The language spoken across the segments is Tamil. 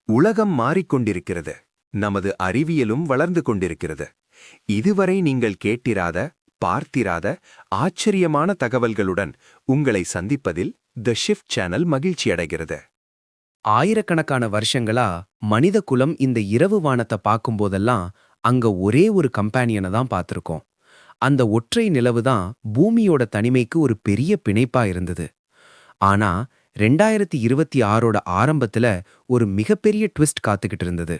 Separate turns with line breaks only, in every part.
உலகம் மாறிக்கொண்டிருக்கிறது. நமது அறிவியலும் வளர்ந்து கொண்டிருக்கிறது. இதுவரை நீங்கள் கேட்டிராத, பார்த்திராத ஆச்சரியமான தகவல்களுடன் உங்களை சந்திப்பதில் தி ஷிஃப்ட் சேனல் மகிழ்ச்சியடைகிறது.
ஆயிரக்கணக்கான வருஷங்களா மனித குலம் இந்த இரவு வானத்தை பார்க்கும்போதெல்லாம் அங்க ஒரே ஒரு கம்பானியனை தான் பார்த்திருக்கோம். அந்த ஒற்றை நிலவு தான் பூமியோட தனிமைக்கு ஒரு பெரிய பிணைப்பா இருந்தது. ஆனா 2026ஓட ஆரம்பத்துல ஒரு மிகப்பெரிய ட்விஸ்ட் காத்துக்கிட்டு இருந்தது.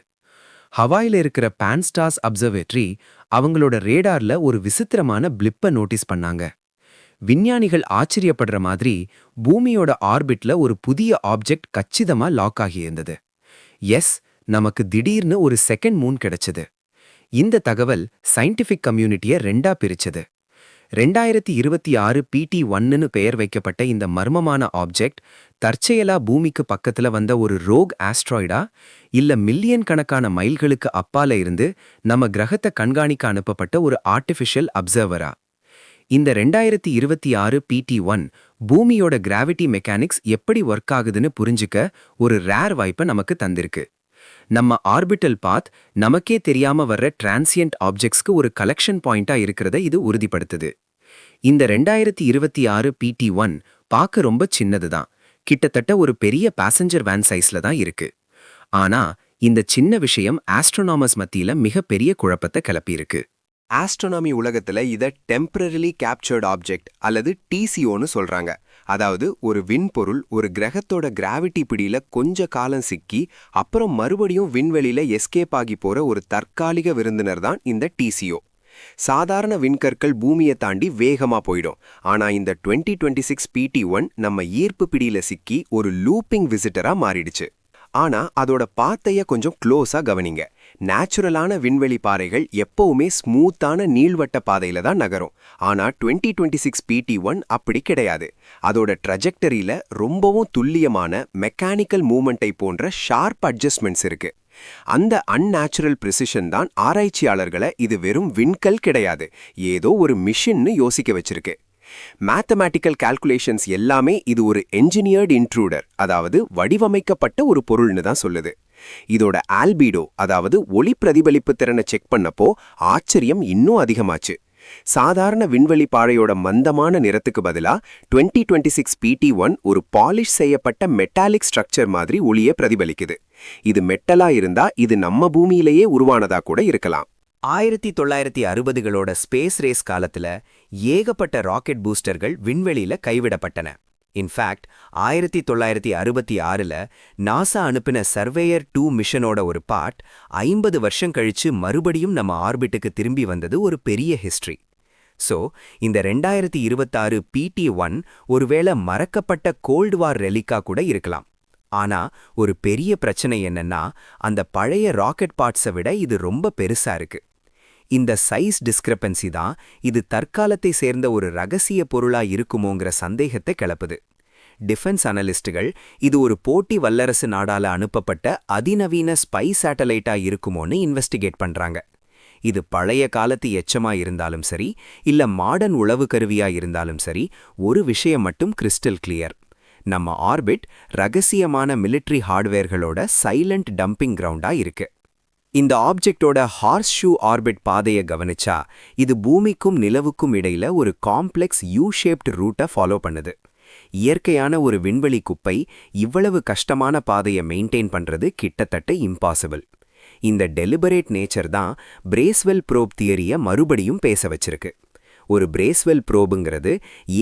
ஹவாயில இருக்கிற பான்ஸ்டாஸ் அப்சர்வேட்டரி அவங்களோட ரேடார்ல ஒரு விசித்திரமான பிளிப்ப நோட்டீஸ் பண்ணாங்க. விஞ்ஞானிகள் ஆச்சரியப்படுற மாதிரி பூமியோட ஆர்பிட்ல ஒரு புதிய ஆப்ஜெக்ட் கச்சிதமா லாக் ஆகியிருந்தது. எஸ், நமக்கு திடீர்னு ஒரு செகண்ட் மூன் கிடைச்சது. இந்த தகவல் சயின்டிபிக் கம்யூனிட்டியை ரெண்டா பிரிச்சது. 2026 PT-1ன்னு பெயர் வைக்கப்பட்ட இந்த மர்மமான ஆப்ஜெக்ட் தற்செயலா பூமிக்கு பக்கத்துல வந்த ஒரு ரோக் ஆஸ்ட்ராய்டா, இல்ல மில்லியன் கணக்கான மைல்களுக்கு அப்பால இருந்து நம்ம கிரகத்தை கண்காணிக்க அனுப்பப்பட்ட ஒரு ஆர்டிஃபிஷியல் அப்சர்வரா? இந்த 2026 PT-1 பூமியோட கிராவிட்டி மெக்கானிக்ஸ் எப்படி ஒர்க் ஆகுதுன்னு புரிஞ்சுக்க ஒரு ரேர் வாய்ப்பை நமக்கு தந்திருக்கு. நம்ம ஆர்பிட்டல் பாத் நமக்கே தெரியாம வர்ற டிரான்சியன்ட் ஆப்ஜெக்ட்ஸ்க்கு ஒரு கலெக்ஷன் பாயிண்டா இருக்கிறத இது உறுதிப்படுத்துது. இந்த 2026 PT-1 பார்க்க ரொம்ப சின்னதுதான். கிட்டத்தட்ட ஒரு பெரிய பேசஞ்சர் வேன் சைஸ்ல தான் இருக்கு. ஆனா இந்த சின்ன விஷயம் ஆஸ்ட்ரோனாமர்ஸ் மத்தியில மிகப்பெரிய குழப்பத்தை கிளப்பியிருக்கு.
ஆஸ்ட்ரோனாமி உலகத்துல இத டெம்பரரிலி கேப்சர்ட் ஆப்ஜெக்ட் அல்லது டிசிஓன்னு சொல்றாங்க. அதாவது ஒரு விண்பொருள் ஒரு கிரகத்தோட கிராவிட்டி பிடியில கொஞ்ச காலம் சிக்கி அப்புறம் மறுபடியும் விண்வெளியில எஸ்கேப் ஆகி போற ஒரு தற்காலிக விருந்தினர் தான் இந்த டிசிஓ. சாதாரண விண்கற்கள் பூமியை தாண்டி வேகமா போயிடும். ஆனா இந்த 2026 PT-1 நம்ம ஈர்ப்பு பிடியில சிக்கி ஒரு லூப்பிங் விசிட்டரா மாறிடுச்சு. ஆனா அதோட பாத்தைய கொஞ்சம் க்ளோஸா கவனிங்க. நேச்சுரலான விண்வெளி பாறைகள் எப்பவுமே ஸ்மூத்தான நீள்வட்ட பாதையில தான் நகரும். ஆனா 2026 PT-1 அப்படி கிடையாது. அதோட ட்ரஜெக்டரியில ரொம்பவும் துல்லியமான மெக்கானிக்கல் மூவ்மெண்ட்டை போன்ற ஷார்ப் அட்ஜஸ்ட்மெண்ட்ஸ் இருக்கு. அந்த அன்நேச்சுரல் பிரிசிஷன் தான் ஆராய்ச்சியாளர்களை இது வெறும் விண்கல் கிடையாது, ஏதோ ஒரு மிஷின்னு யோசிக்க வச்சிருக்கு. மேத்தமேட்டிக்கல் கால்குலேஷன்ஸ் எல்லாமே இது ஒரு என்ஜினியர்டு இன்ட்ரூடர், அதாவது வடிவமைக்கப்பட்ட ஒரு பொருள்னு தான் சொல்லுது. இதோட ஆல்பீடோ, அதாவது ஒளி பிரதிபலிப்பு திறனை செக் பண்ணப்போ ஆச்சரியம் இன்னும் அதிகமாச்சு. சாதாரண விண்வெளி பாறையோட மந்தமான நிறத்துக்கு பதிலா 2026 PT-1 ஒரு பாலிஷ் செய்யப்பட்ட மெட்டாலிக் ஸ்ட்ரக்சர் மாதிரி ஒளியை பிரதிபலிக்குது. இது மெட்டலா இருந்தா இது நம்ம பூமியிலேயே உருவானதா கூட இருக்கலாம்.
1960களோட ஸ்பேஸ் ரேஸ் காலத்துல ஏகப்பட்ட ராக்கெட் பூஸ்டர்கள் விண்வெளியில கைவிடப்பட்டன. இன்ஃபேக்ட் 1966ல நாசா அனுப்பின சர்வேயர் 2 மிஷனோட ஒரு பார்ட் 50 வருஷம் கழிச்சு மறுபடியும் நம்ம ஆர்பிட்டுக்கு திரும்பி வந்தது ஒரு பெரிய ஹிஸ்டரி. ஸோ இந்த 2026 PT-1 ஒருவேளை மறக்கப்பட்ட கோல்டு வார் ரெலிக்கா கூட இருக்கலாம். ஆனா ஒரு பெரிய பிரச்சனை என்னன்னா, அந்த பழைய ராக்கெட் பார்ட்ஸை விட இது ரொம்ப பெருசா இருக்கு. இந்த சைஸ் டிஸ்கிரபன்சி தான் இது தற்காலத்தை சேர்ந்த ஒரு ரகசிய பொருளா இருக்குமோங்கிற சந்தேகத்தை கிளப்புது. டிஃபென்ஸ் அனலிஸ்டுகள் இது ஒரு போட்டி வல்லரசு நாடால அனுப்பப்பட்ட அதிநவீன ஸ்பை சேட்டலைட்டா இருக்குமோன்னு இன்வெஸ்டிகேட் பண்றாங்க. இது பழைய காலத்து எச்சமா இருந்தாலும் சரி, இல்ல மாடர்ன் உளவு கருவியா இருந்தாலும் சரி, ஒரு விஷயம் மட்டும் கிறிஸ்டல் கிளியர்: நம்ம ஆர்பிட் ரகசியமான மிலிட்டரி ஹார்ட்வேர்களோட சைலண்ட் டம்பிங் கிரவுண்டா இருக்கு. இந்த ஆப்ஜெக்டோட ஹார்ஸ் ஷூ ஆர்பிட் பாதையை கவனிச்சா இது பூமிக்கும் நிலவுக்கும் இடையில ஒரு காம்ப்ளெக்ஸ் யூ-ஷேப்டு ரூட்டை ஃபாலோ பண்ணுது. இயற்கையான ஒரு விண்வெளி குப்பை இவ்வளவு கஷ்டமான பாதையை மெயின்டைன் பண்றது கிட்டத்தட்ட இம்பாசிபிள். இந்த டெலிபரேட் நேச்சர் தான் பிரேஸ்வெல் ப்ரோப் தியரியை மறுபடியும் பேச வச்சிருக்கு. ஒரு பிரேஸ்வெல் ப்ரோபுங்கிறது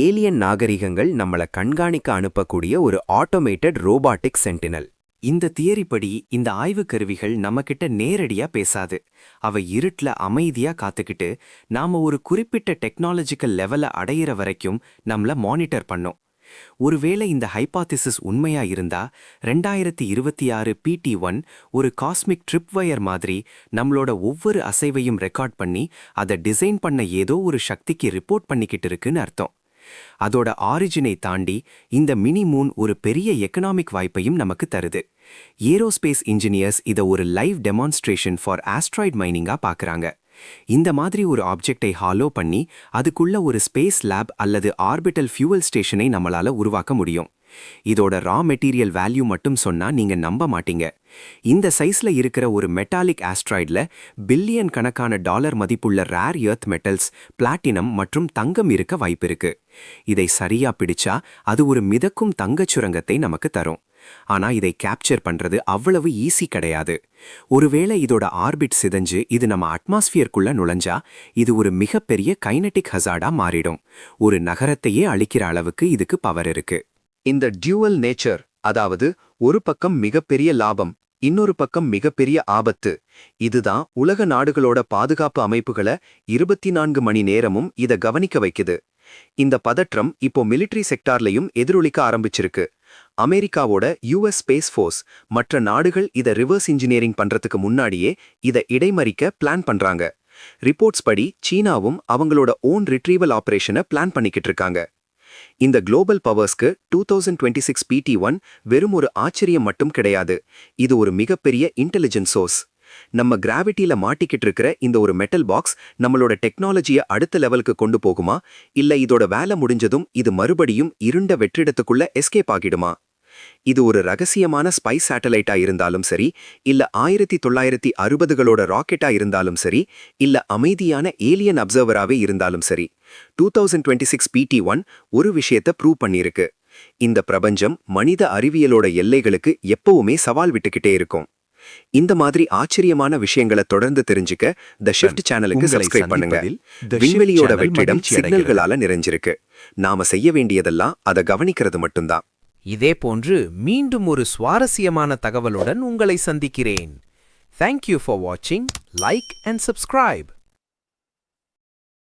ஏலியன் நாகரிகங்கள் நம்மளை கண்காணிக்க அனுப்பக்கூடிய ஒரு ஆட்டோமேட்டட் ரோபாட்டிக் சென்டினல். இந்த தியரிப்படி இந்த ஆய்வுக் கருவிகள் நம்மகிட்ட நேரடியா பேசாது. அவை இருட்ல அமைதியா காத்துக்கிட்டு நாம ஒரு குறிப்பிட்ட டெக்னாலஜிக்கல் லெவல அடையிற வரைக்கும் நம்மள மானிட்டர் பண்ணும். ஒருவேளை இந்த ஹைபாத்திசிஸ் உண்மையா இருந்தா 2026 PT-1 ஒரு காஸ்மிக் ட்ரிப்வயர் மாதிரி நம்மளோட ஒவ்வொரு அசைவையும் ரெக்கார்ட் பண்ணி அதை டிசைன் பண்ண ஏதோ ஒரு சக்திக்கு ரிப்போர்ட் பண்ணிக்கிட்டு இருக்குன்னு அர்த்தம். அதோட ஆரிஜினை தாண்டி இந்த மினி மூன் ஒரு பெரிய எக்கனாமிக் வாய்ப்பையும் நமக்கு தருது. ஏரோஸ்பேஸ் இன்ஜினியர்ஸ் இதை ஒரு லைவ் டெமான்ஸ்ட்ரேஷன் ஃபார் ஆஸ்ட்ராய்ட் மைனிங்கா பார்க்கறாங்க. இந்த மாதிரி ஒரு ஆப்ஜெக்டை ஹாலோ பண்ணி அதுக்குள்ள ஒரு ஸ்பேஸ் லேப் அல்லது ஆர்பிட்டல் ஃபியூவல் ஸ்டேஷனை நம்மளால உருவாக்க முடியும்.
இதோட ரா மெட்டீரியல் வேல்யூ மட்டும் சொன்னா நீங்க நம்ப மாட்டீங்க. இந்த சைஸ்ல இருக்கிற ஒரு மெட்டாலிக் ஆஸ்ட்ராய்ட்ல பில்லியன் கணக்கான டாலர் மதிப்புள்ள ரேர் எர்த் மெட்டல்ஸ், பிளாட்டினம் மற்றும் தங்கம் இருக்க வாய்ப்பிருக்கு. இதை சரியா பிடிச்சா அது ஒரு மிதக்கும் தங்கச் சுரங்கத்தை நமக்கு தரும். ஆனா இதை கேப்சர் பண்றது அவ்வளவு ஈஸி கிடையாது. ஒருவேளை இதோட ஆர்பிட் சிதைஞ்சு இது நம்ம அட்மாஸ்பியருக்குள்ள நுழைஞ்சா இது ஒரு மிகப்பெரிய கைனடிக் ஹசார்டா மாறிடும். ஒரு நகரத்தையே அழிக்கிற அளவுக்கு இதுக்கு பவர் இருக்கு.
இந்த டியூவல் நேச்சர், அதாவது ஒரு பக்கம் மிகப்பெரிய லாபம், இன்னொரு பக்கம் மிகப்பெரிய ஆபத்து, இதுதான் உலக நாடுகளோட பாதுகாப்பு அமைப்புகளை 24 மணி நேரமும் இத கவனிக்க வைக்குது. இந்த பதற்றம் இப்போ மிலிட்டரி செக்டார்லையும் எதிரொலிக்க ஆரம்பிச்சிருக்கு. அமெரிக்காவோட US ஸ்பேஸ் ஃபோர்ஸ் மற்ற நாடுகள் இத ரிவர்ஸ் இன்ஜினியரிங் பண்றதுக்கு முன்னாடியே இத இடைமறிக்க பிளான் பண்றாங்க. ரிப்போர்ட்ஸ் படி சீனாவும் அவங்களோட ஓன் ரிட்ரீவல் ஆபரேஷனை பிளான் பண்ணிக்கிட்டு இருக்காங்க. இந்த குளோபல் பவர்ஸ்க்கு 2026 PT1 வெறும் ஒரு ஆச்சரியம் மட்டும் கிடையாது. இது ஒரு மிகப்பெரிய இன்டெலிஜென்ஸ் சோர்ஸ். நம்ம கிராவிட்டியில மாட்டிக்கிட்டு இருக்கிற இந்த ஒரு மெட்டல் பாக்ஸ் நம்மளோட டெக்னாலஜியை அடுத்த லெவலுக்கு கொண்டு போகுமா, இல்ல இதோட வேலை முடிஞ்சதும் இது மறுபடியும் இருண்ட வெற்றிடத்துக்குள்ள எஸ்கேப் ஆகிடுமா? இது ஒரு ரகசியமான ஸ்பைஸ் சேட்டலைட்டா இருந்தாலும் சரி, இல்ல 1960களோட ராக்கெட்டா இருந்தாலும் சரி, இல்ல அமைதியான ஏலியன் அப்சர்வராவே இருந்தாலும் சரி, 2026 PT1 ஒரு விஷயத்தை ப்ரூவ் பண்ணியிருக்கு. இந்த பிரபஞ்சம் மனித அறிவியலோட எல்லைகளுக்கு எப்பவுமே சவால் விட்டுக்கிட்டே இருக்கும். இந்த மாதிரி ஆச்சரியமான விஷயங்களை தொடர்ந்து தெரிஞ்சுக்க தி ஷிஃப்ட் சேனலுக்கு சப்ஸ்கிரைப் பண்ணுங்க. விண்வெளியோட வெற்றிடம் சிக்னல்களால நிறைஞ்சிருக்கு. நாம செய்ய வேண்டியதெல்லாம் அதை கவனிக்கிறது மட்டும்தான்.
இதேபோன்று மீண்டும் ஒரு சுவாரஸ்யமான தகவலுடன் உங்களை சந்திக்கிறேன். Thank you for watching, like and subscribe.